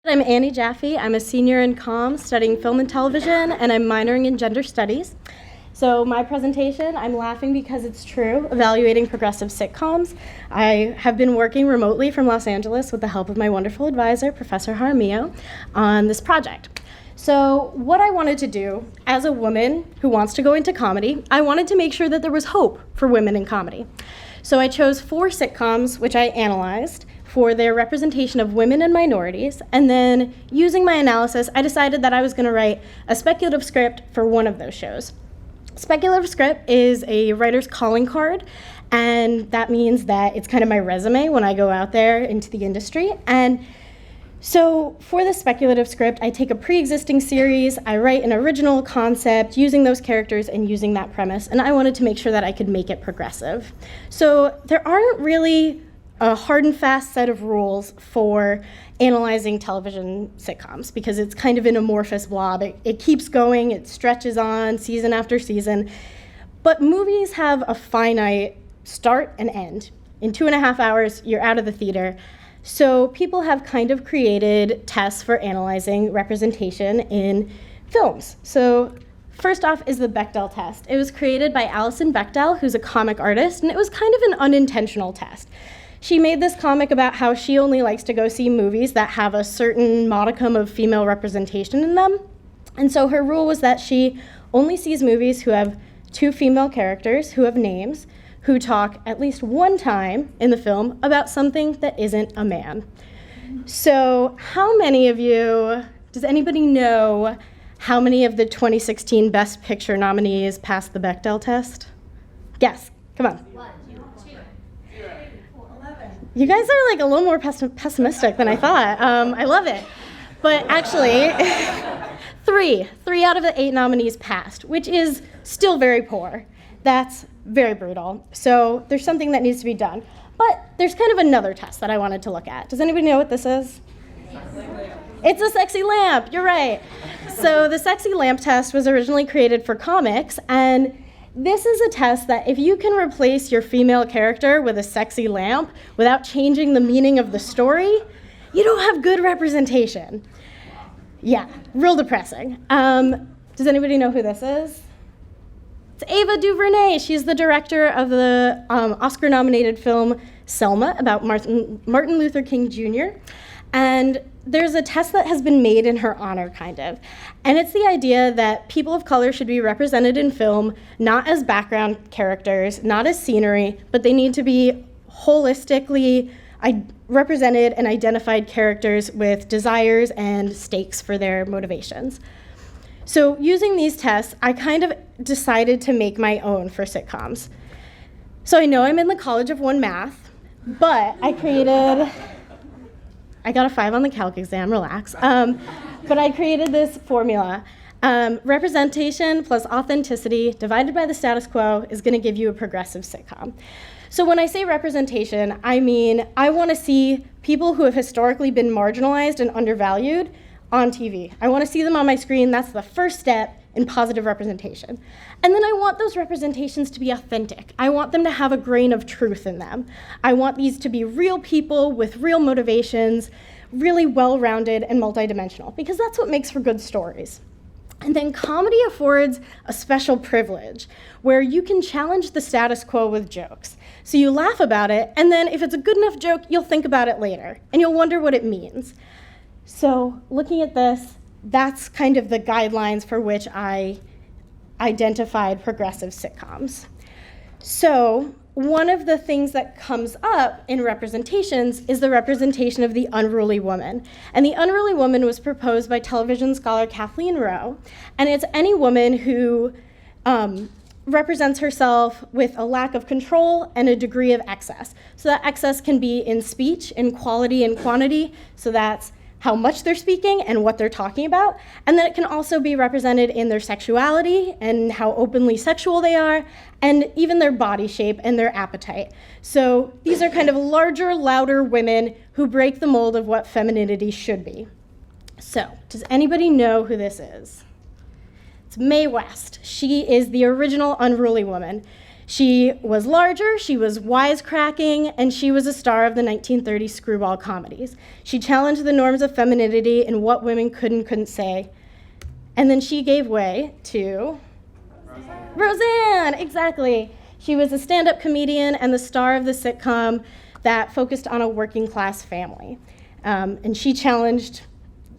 I'm Annie Jaffe. I'm a senior in comm studying film and television, and I'm minoring in gender studies. So my presentation, I'm laughing because it's true, evaluating progressive sitcoms. I have been working remotely from Los Angeles with the help of my wonderful advisor, Professor Jaramillo, on this project. So what I wanted to do, as a woman who wants to go into comedy, I wanted to make sure that there was hope for women in comedy. So I chose 4 sitcoms, which I analyzed, for their representation of women and minorities, and then using my analysis, I decided that I was going to write a speculative script for one of those shows. Speculative script is a writer's calling card, and that means that it's kind of my resume when I go out there into the industry. And so for the speculative script, I take a pre-existing series, I write an original concept using those characters and using that premise, and I wanted to make sure that I could make it progressive. So there aren't really a hard and fast set of rules for analyzing television sitcoms because it's kind of an amorphous blob. It keeps going, it stretches on season after season. But movies have a finite start and end. In 2.5 hours, you're out of the theater. So people have kind of created tests for analyzing representation in films. So first off is the Bechdel test. It was created by Alison Bechdel, who's a comic artist, and it was kind of an unintentional test. She made this comic about how she only likes to go see movies that have a certain modicum of female representation in them. And so her rule was that she only sees movies who have 2 female characters, who have names, who talk at least one time in the film about something that isn't a man. So how many of you, does anybody know how many of the 2016 Best Picture nominees passed the Bechdel test? Guess, come on. You guys are like a little more pessimistic than I thought. I love it. But actually, 3 out of the 8 nominees passed, which is still very poor. That's very brutal. So there's something that needs to be done. But there's kind of another test that I wanted to look at. Does anybody know what this is? It's a sexy lamp, you're right. So the sexy lamp test was originally created for comics, and this is a test that if you can replace your female character with a sexy lamp without changing the meaning of the story, you don't have good representation. Yeah, real depressing. Does anybody know who this is? It's Ava DuVernay. She's the director of the Oscar-nominated film Selma about Martin Luther King Jr. And there's a test that has been made in her honor, kind of. And it's the idea that people of color should be represented in film, not as background characters, not as scenery, but they need to be holistically represented and identified characters with desires and stakes for their motivations. So using these tests, I kind of decided to make my own for sitcoms. So I know I'm in the College of One Math, but I got a 5 on the calc exam, relax. But I created this formula. Representation plus authenticity divided by the status quo is going to give you a progressive sitcom. So when I say representation, I mean I want to see people who have historically been marginalized and undervalued on TV. I want to see them on my screen. That's the first step in positive representation. And then I want those representations to be authentic. I want them to have a grain of truth in them. I want these to be real people with real motivations, really well-rounded and multidimensional, because that's what makes for good stories. And then comedy affords a special privilege where you can challenge the status quo with jokes. So you laugh about it, and then if it's a good enough joke, you'll think about it later, and you'll wonder what it means. So looking at this, that's kind of the guidelines for which I identified progressive sitcoms. So one of the things that comes up in representations is the representation of the unruly woman. And the unruly woman was proposed by television scholar Kathleen Rowe, and it's any woman who represents herself with a lack of control and a degree of excess. So that excess can be in speech, in quality and quantity, so that's how much they're speaking and what they're talking about. And then it can also be represented in their sexuality and how openly sexual they are, and even their body shape and their appetite. So these are kind of larger, louder women who break the mold of what femininity should be. So does anybody know who this is? It's Mae West. She is the original unruly woman. She was larger, she was wisecracking, and she was a star of the 1930s screwball comedies. She challenged the norms of femininity and what women could and couldn't say. And then she gave way to Roseanne, exactly. She was a stand-up comedian and the star of the sitcom that focused on a working class family. And she challenged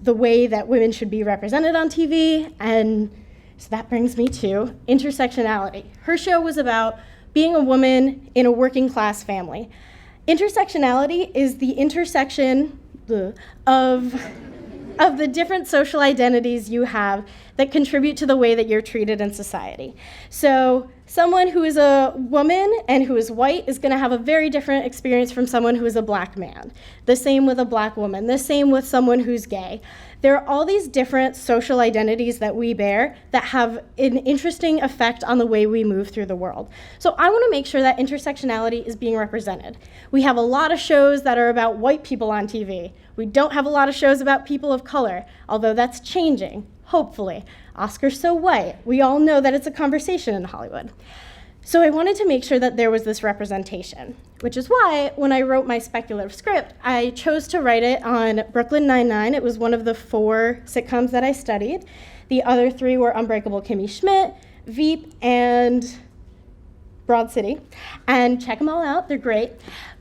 the way that women should be represented on TV, and so that brings me to intersectionality. Her show was about being a woman in a working class family. Intersectionality is the intersection of the different social identities you have that contribute to the way that you're treated in society. So someone who is a woman and who is white is going to have a very different experience from someone who is a black man. The same with a black woman, the same with someone who's gay. There are all these different social identities that we bear that have an interesting effect on the way we move through the world. So I want to make sure that intersectionality is being represented. We have a lot of shows that are about white people on TV. We don't have a lot of shows about people of color, although that's changing, hopefully. Oscar's so white. We all know that it's a conversation in Hollywood. So I wanted to make sure that there was this representation, which is why when I wrote my speculative script, I chose to write it on Brooklyn Nine-Nine. It was one of the 4 sitcoms that I studied. The other 3 were Unbreakable Kimmy Schmidt, Veep, and Broad City. And check them all out, they're great.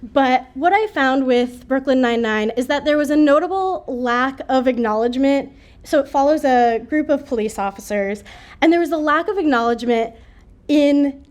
But what I found with Brooklyn Nine-Nine is that there was a notable lack of acknowledgement. So it follows a group of police officers, and there was a lack of acknowledgement in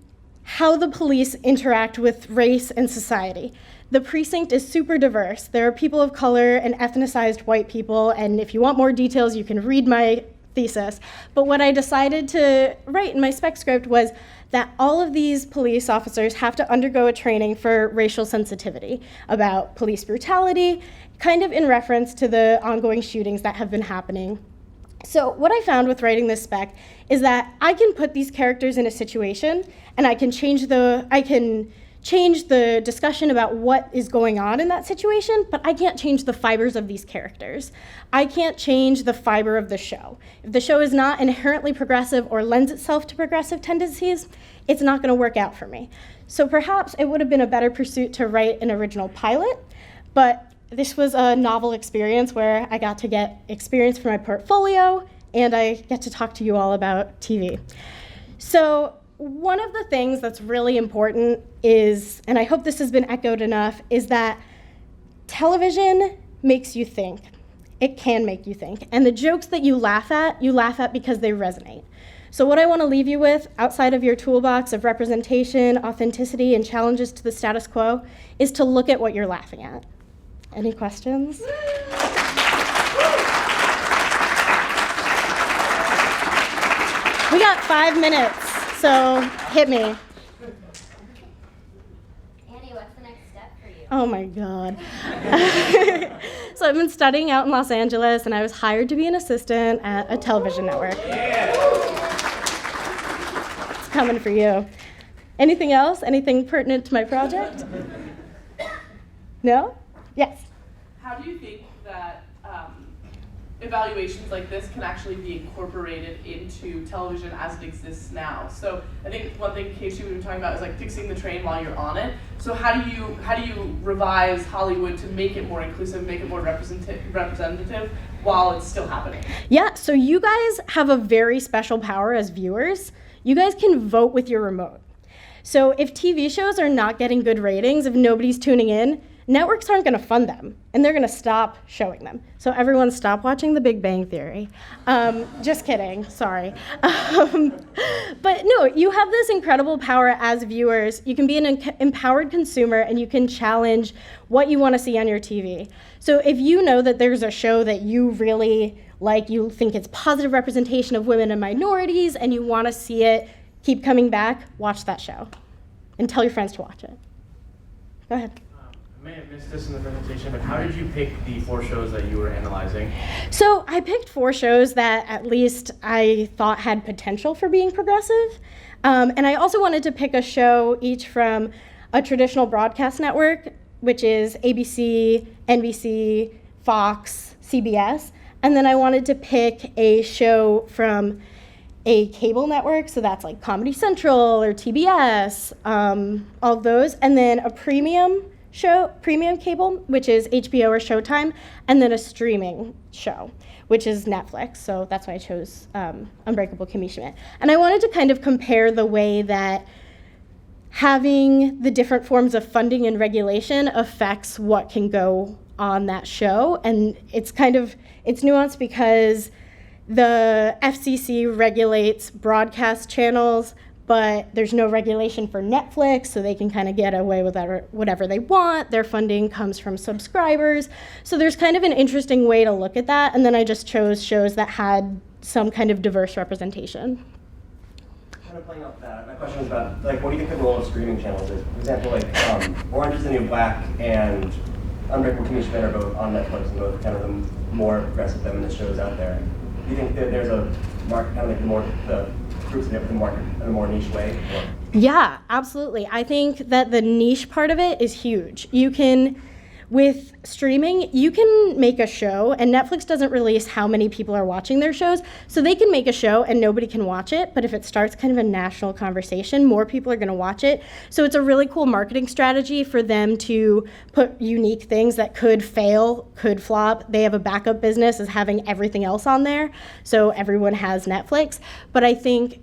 how the police interact with race and society. The precinct is super diverse. There are people of color and ethnicized white people, and if you want more details, you can read my thesis. But what I decided to write in my spec script was that all of these police officers have to undergo a training for racial sensitivity about police brutality, kind of in reference to the ongoing shootings that have been happening. So what I found with writing this spec is that I can put these characters in a situation and I can change the discussion about what is going on in that situation, but I can't change the fibers of these characters. I can't change the fiber of the show. If the show is not inherently progressive or lends itself to progressive tendencies, it's not going to work out for me. So perhaps it would have been a better pursuit to write an original pilot, but this was a novel experience where I got to get experience for my portfolio and I get to talk to you all about TV. So one of the things that's really important is, and I hope this has been echoed enough, is that television makes you think. It can make you think. And the jokes that you laugh at because they resonate. So what I want to leave you with, outside of your toolbox of representation, authenticity, and challenges to the status quo, is to look at what you're laughing at. Any questions? We got 5 minutes, so hit me. Annie, what's the next step for you? Oh my God. So I've been studying out in Los Angeles, and I was hired to be an assistant at a television network. Yeah. It's coming for you. Anything else? Anything pertinent to my project? No? Yes. How do you think that evaluations like this can actually be incorporated into television as it exists now? So I think one thing, Casey, we were talking about is like fixing the train while you're on it. So how do you revise Hollywood to make it more inclusive, make it more representative while it's still happening? Yeah, so you guys have a very special power as viewers. You guys can vote with your remote. So if TV shows are not getting good ratings, if nobody's tuning in, networks aren't going to fund them, and they're going to stop showing them. So everyone stop watching The Big Bang Theory. Just kidding, sorry. But no, you have this incredible power as viewers. You can be an empowered consumer, and you can challenge what you want to see on your TV. So if you know that there's a show that you really like, you think it's positive representation of women and minorities, and you want to see it keep coming back, watch that show. And tell your friends to watch it. Go ahead. I may have missed this in the presentation, but how did you pick the 4 shows that you were analyzing? So I picked 4 shows that at least I thought had potential for being progressive. And I also wanted to pick a show each from a traditional broadcast network, which is ABC, NBC, Fox, CBS. And then I wanted to pick a show from a cable network, so that's like Comedy Central or TBS, all of those, and then a premium cable, which is HBO or Showtime, and then a streaming show, which is Netflix. So that's why I chose Unbreakable Kimmy Schmidt. And I wanted to kind of compare the way that having the different forms of funding and regulation affects what can go on that show. And it's nuanced because the FCC regulates broadcast channels, but there's no regulation for Netflix, so they can kind of get away with whatever they want. Their funding comes from subscribers. So there's kind of an interesting way to look at that. And then I just chose shows that had some kind of diverse representation. Kind of playing off that, my question was about, like, what do you think the role of streaming channels is? For example, like, Orange is the New Black and Unbreakable Kimmy Schmidt are both on Netflix and both kind of the more progressive feminist shows out there. Do you think that there's a market, kind of like the groups that have the market in a more niche way? Or? Yeah, absolutely. I think that the niche part of it is huge. With streaming, you can make a show, and Netflix doesn't release how many people are watching their shows, so they can make a show and nobody can watch it, but if it starts kind of a national conversation, more people are gonna watch it. So it's a really cool marketing strategy for them to put unique things that could fail, could flop. They have a backup business as having everything else on there, so everyone has Netflix. But I think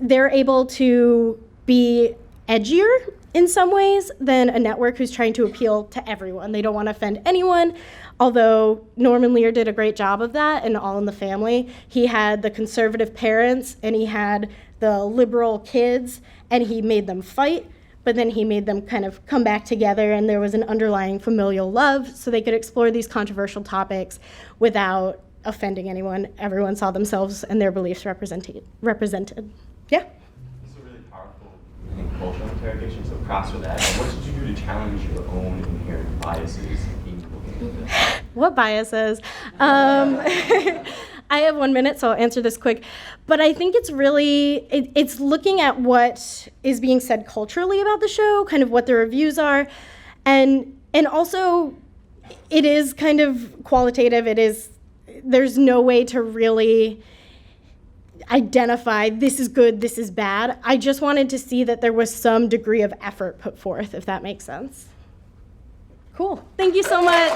they're able to be edgier in some ways than a network who's trying to appeal to everyone. They don't want to offend anyone, although Norman Lear did a great job of that in All in the Family. He had the conservative parents and he had the liberal kids, and he made them fight, but then he made them kind of come back together, and there was an underlying familial love, so they could explore these controversial topics without offending anyone. Everyone saw themselves and their beliefs represented. Yeah? I think cultural interrogation, so props for that. And what did you do to challenge your own inherent biases in looking at this? What biases? I have 1 minute, so I'll answer this quick. But I think it's really, it's looking at what is being said culturally about the show, kind of what the reviews are, and also it is kind of qualitative. There's no way to really identify this is good, this is bad. I just wanted to see that there was some degree of effort put forth, if that makes sense. Cool. Thank you so much.